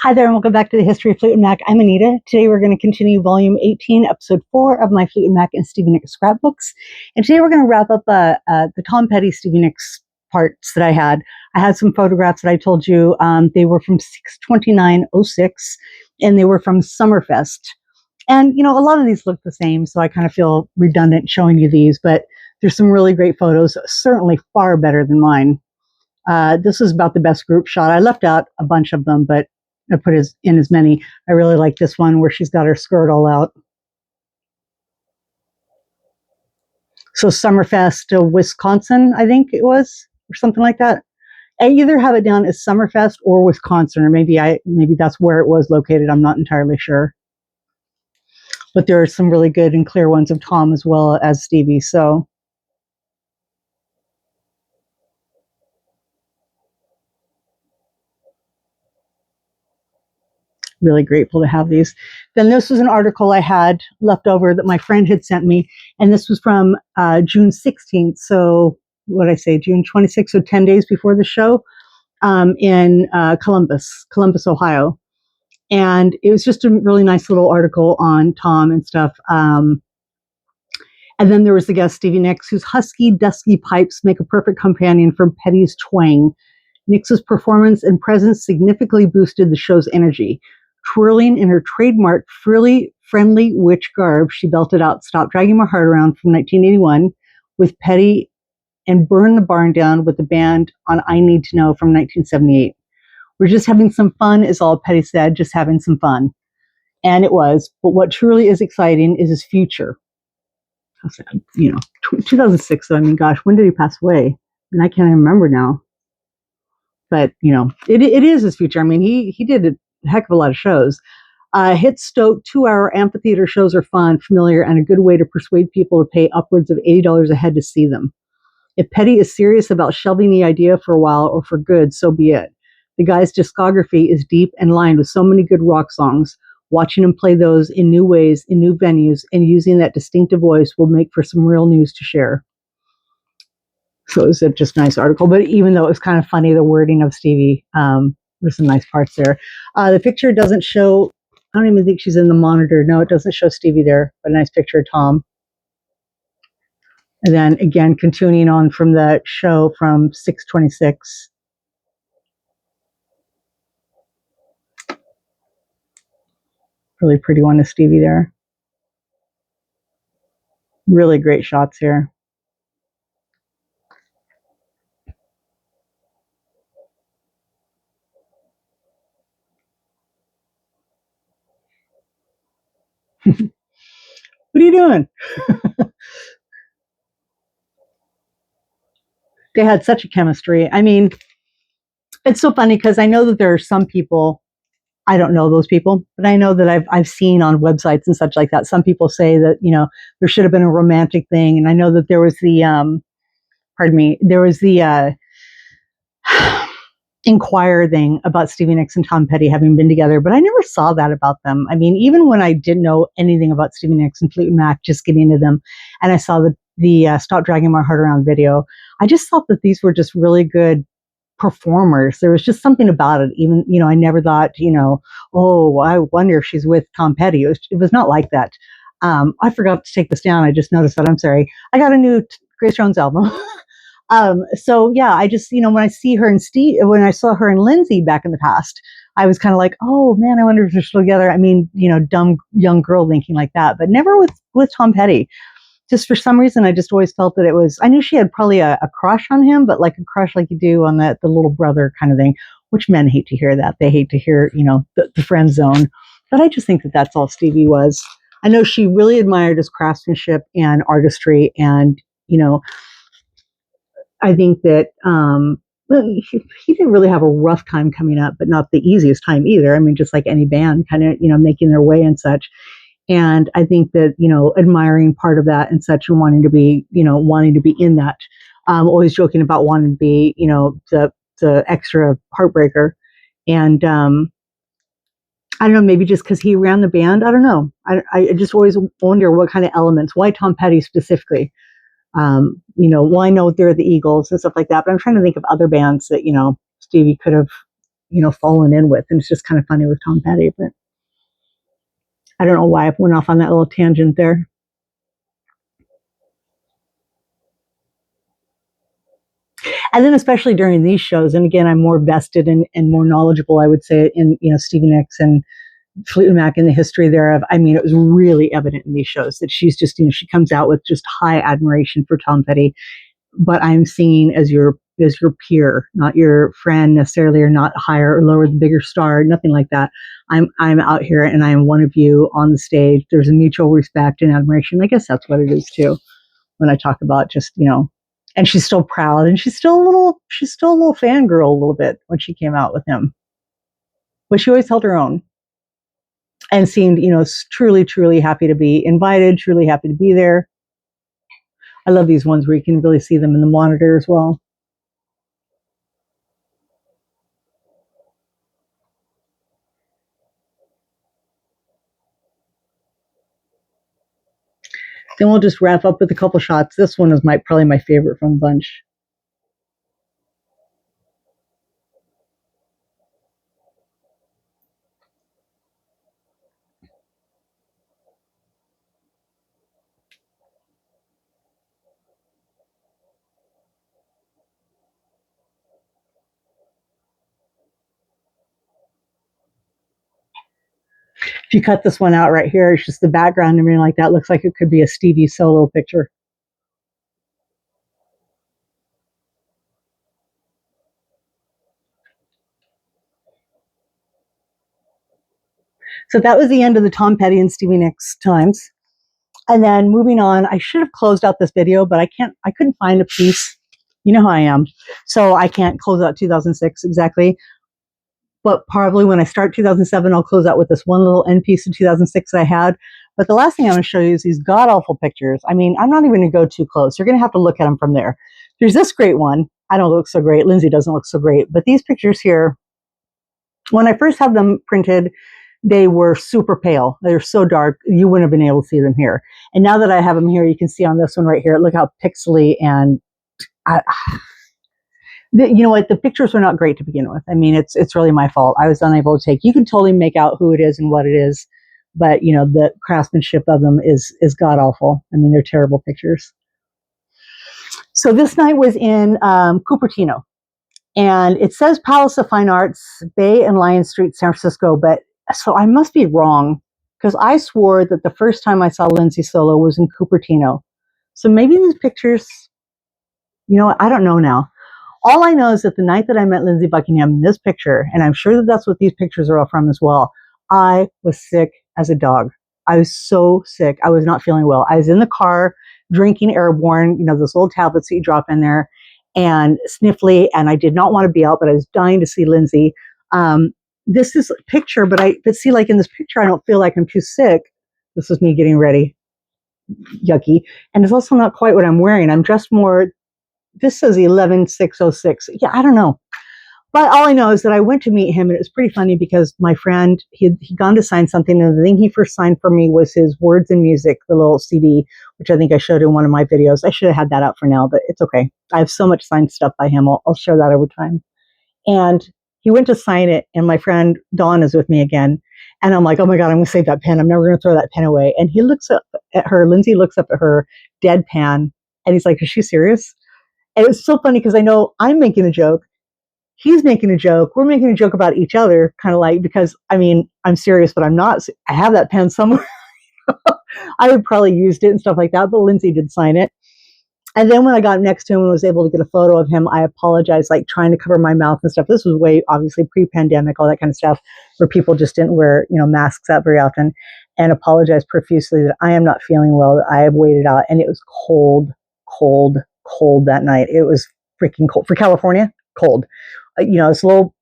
Hi there, and welcome back to the History of Fleetwood Mac. I'm Anita. Today we're going to continue Volume 18, Episode 4 of my Fleetwood Mac and Stevie Nicks scrapbooks. And today we're going to wrap up the Tom Petty Stevie Nicks parts that I had. I had some photographs that I told you they were from 6/29/06, and they were from Summerfest. And, you know, a lot of these look the same, so I kind of feel redundant showing you these, but there's some really great photos, certainly far better than mine. This is about the best group shot. I left out a bunch of them, but I put in as many. I really like this one where she's got her skirt all out. So Summerfest, Wisconsin, I think it was, or something like that. I either have it down as Summerfest or Wisconsin, or maybe that's where it was located. I'm not entirely sure. But there are some really good and clear ones of Tom as well as Stevie. So really grateful to have these. Then this was an article I had left over that my friend had sent me, and this was from June 16th. So what did I say, June 26th, so 10 days before the show, in Columbus, Ohio. And it was just a really nice little article on Tom and stuff. And then there was the guest, Stevie Nicks, whose husky, dusky pipes make a perfect companion for Petty's twang. Nicks's performance and presence significantly boosted the show's energy. Twirling in her trademark frilly, friendly witch garb, she belted out "Stop Dragging My Heart Around" from 1981 with Petty and "Burn the Barn Down" with the band on "I Need to Know" from 1978. "We're just having some fun," is all Petty said, just having some fun. And it was. But what truly is exciting is his future. You know, 2006, though, I mean, gosh, when did he pass away? And I can't even remember now. But, you know, it is his future. I mean, he did a heck of a lot of shows. Hit stoked 2-hour amphitheater shows are fun, familiar, and a good way to persuade people to pay upwards of $80 a head to see them. If Petty is serious about shelving the idea for a while or for good, so be it. The guy's discography is deep and lined with so many good rock songs. Watching him play those in new ways, in new venues, and using that distinctive voice will make for some real news to share. So it was a just nice article, but even though it was kind of funny, the wording of Stevie, there's some nice parts there. The picture doesn't show, I don't even think she's in the monitor. No, it doesn't show Stevie there, but a nice picture of Tom. And then again, continuing on from the show from 6/26. Really pretty one of Stevie there. Really great shots here. What are you doing? They had such a chemistry. I mean, it's so funny because I know that there are some people, I don't know those people, but I know that I've seen on websites and such like that. Some people say that, you know, there should have been a romantic thing. And I know that there was the, there was the Inquirer thing about Stevie Nicks and Tom Petty having been together, but I never saw that about them. I mean, even when I didn't know anything about Stevie Nicks and Fleetwood Mac, just getting into them, and I saw the "Stop Dragging My Heart Around" video, I just thought that these were just really good performers. There was just something about it. Even, you know, I never thought, you know, oh, I wonder if she's with Tom Petty. It was not like that. I forgot to take this down. I just noticed that. I'm sorry. I got a new Grace Jones album. So yeah, I just, you know, when I see her and when I saw her and Lindsay back in the past, I was kind of like, oh man, I wonder if they're still together. I mean, you know, dumb young girl thinking like that, but never with Tom Petty. Just for some reason, I just always felt that it was, I knew she had probably a crush on him, but like a crush like you do on the little brother kind of thing, which men hate to hear that. They hate to hear, you know, the friend zone. But I just think that that's all Stevie was. I know she really admired his craftsmanship and artistry. And, you know, I think that he didn't really have a rough time coming up, but not the easiest time either. I mean, just like any band kind of, you know, making their way and such. And I think that, you know, admiring part of that and such, and wanting to be in that, always joking about wanting to be, you know, the extra heartbreaker. And I don't know, maybe just because he ran the band. I don't know. I just always wonder what kind of elements, why Tom Petty specifically. You know, well, I know they're the Eagles and stuff like that, but I'm trying to think of other bands that, you know, Stevie could have, fallen in with. And it's just kind of funny with Tom Petty, but I don't know why I went off on that little tangent there. And then especially during these shows, and again, I'm more vested and more knowledgeable, I would say, in Stevie Nicks and Fleetwood Mac and the history thereof. I mean, it was really evident in these shows that she's just, she comes out with just high admiration for Tom Petty. But I'm seen as your peer, not your friend necessarily, or not higher or lower, the bigger star, nothing like that. I'm out here and I am one of you on the stage. There's a mutual respect and admiration. I guess that's what it is too. When I talk about just, and she's still proud, and she's still a little fangirl a little bit when she came out with him. But she always held her own and seemed, truly, truly happy to be invited, truly happy to be there. I love these ones where you can really see them in the monitor as well. Then we'll just wrap up with a couple shots. This one is probably my favorite from the bunch. If you cut this one out right here, it's just the background and everything like that. Looks like it could be a Stevie solo picture. So that was the end of the Tom Petty and Stevie Nicks times. And then moving on, I should have closed out this video, but I couldn't find a piece. You know how I am. So I can't close out 2006 exactly. But probably when I start 2007, I'll close out with this one little end piece of 2006 I had. But the last thing I'm going to show you is these god-awful pictures. I mean, I'm not even going to go too close. You're going to have to look at them from there. There's this great one. I don't look so great. Lindsay doesn't look so great. But these pictures here, when I first had them printed, they were super pale. They're so dark, you wouldn't have been able to see them here. And now that I have them here, you can see on this one right here, look how pixely and... you know what? The pictures were not great to begin with. I mean, it's really my fault. I was unable to take. You can totally make out who it is and what it is, but the craftsmanship of them is god awful. I mean, they're terrible pictures. So this night was in Cupertino, and it says Palace of Fine Arts, Bay and Lion Street, San Francisco. But so I must be wrong, because I swore that the first time I saw Lindsay solo was in Cupertino. So maybe these pictures, I don't know now. All I know is that the night that I met Lindsey Buckingham in this picture, and I'm sure that that's what these pictures are all from as well, I was sick as a dog. I was so sick. I was not feeling well. I was in the car drinking Airborne, those little tablets that you drop in there, and sniffly, and I did not want to be out, but I was dying to see Lindsay. This is a picture, but see, like in this picture, I don't feel like I'm too sick. This is me getting ready. Yucky. And it's also not quite what I'm wearing. I'm dressed more... This says 11/6/06. Yeah, I don't know. But all I know is that I went to meet him, and it was pretty funny because my friend, he'd gone to sign something, and the thing he first signed for me was his Words and Music, the little CD, which I think I showed in one of my videos. I should have had that out for now, but it's okay. I have so much signed stuff by him. I'll share that over time. And he went to sign it, and my friend Dawn is with me again. And I'm like, oh my God, I'm going to save that pen. I'm never going to throw that pen away. And he looks up at her, Lindsay looks up at her, deadpan, and he's like, is she serious? And it's so funny because I know I'm making a joke. He's making a joke. We're making a joke about each other, kind of like, because, I mean, I'm serious, but I'm not. I have that pen somewhere. I would probably used it and stuff like that, but Lindsay did sign it. And then when I got next to him and was able to get a photo of him, I apologized, like trying to cover my mouth and stuff. This was way, obviously, pre-pandemic, all that kind of stuff, where people just didn't wear, masks out very often, and apologized profusely that I am not feeling well, that I have waited out. And it was cold, cold, cold that night. It was freaking cold for California. Cold, it's little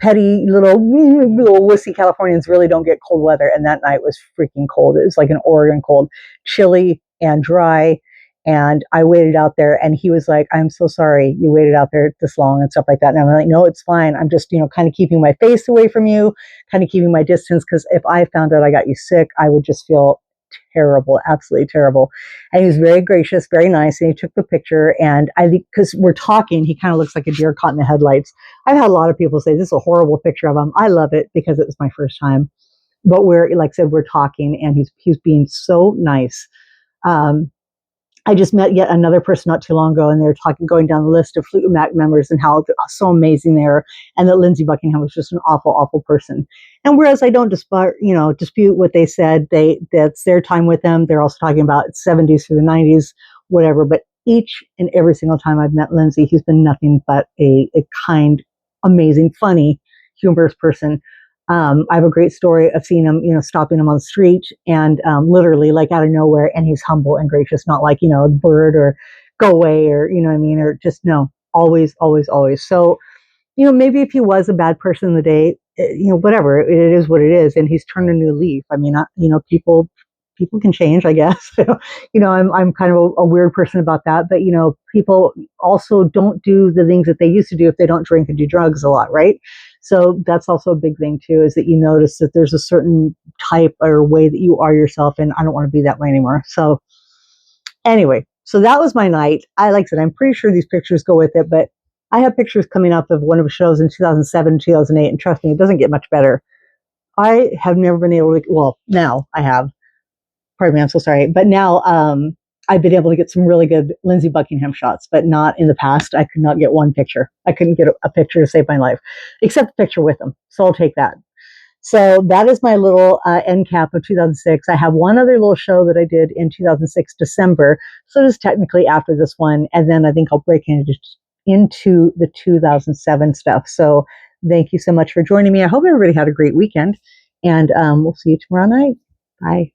petty little wussy Californians really don't get cold weather, and that night was freaking cold. It was like an Oregon cold, chilly and dry. And I waited out there, and he was like, I'm so sorry you waited out there this long and stuff like that. And I'm like, no, it's fine. I'm just, kind of keeping my face away from you, kind of keeping my distance, because if I found out I got you sick, I would just feel terrible, absolutely terrible. And he was very gracious, very nice, and he took the picture. And I think because we're talking, he kind of looks like a deer caught in the headlights. I've had a lot of people say this is a horrible picture of him. I love it because it was my first time. But we're, like I said, we're talking, and he's being so nice. Um, I just met yet another person not too long ago, and they were going down the list of Fleetwood Mac members and how so amazing they are, and that Lindsey Buckingham was just an awful, awful person. And whereas I don't dispute what they said, that's their time with them. They're also talking about 70s through the 90s, whatever. But each and every single time I've met Lindsey, he's been nothing but a kind, amazing, funny, humorous person. I have a great story of seeing him, stopping him on the street and literally like out of nowhere, and he's humble and gracious, not like, a bird or go away or, what I mean, or just no, always, always, always. So, maybe if he was a bad person in the day, whatever, it is what it is. And he's turned a new leaf. I mean, people can change, I guess. I'm kind of a weird person about that, but people also don't do the things that they used to do if they don't drink and do drugs a lot, right? So that's also a big thing too, is that you notice that there's a certain type or way that you are yourself, and I don't want to be that way anymore. So anyway, so that was my night. Like I said, I'm pretty sure these pictures go with it, but I have pictures coming up of one of the shows in 2007, 2008, and trust me, it doesn't get much better. I have never been able to, well, now I have. Pardon me, I'm so sorry. But now I've been able to get some really good Lindsey Buckingham shots, but not in the past. I could not get one picture. I couldn't get a picture to save my life, except the picture with him. So I'll take that. So that is my little end cap of 2006. I have one other little show that I did in 2006 December. So it is technically after this one. And then I think I'll break into the 2007 stuff. So thank you so much for joining me. I hope everybody had a great weekend. And we'll see you tomorrow night. Bye.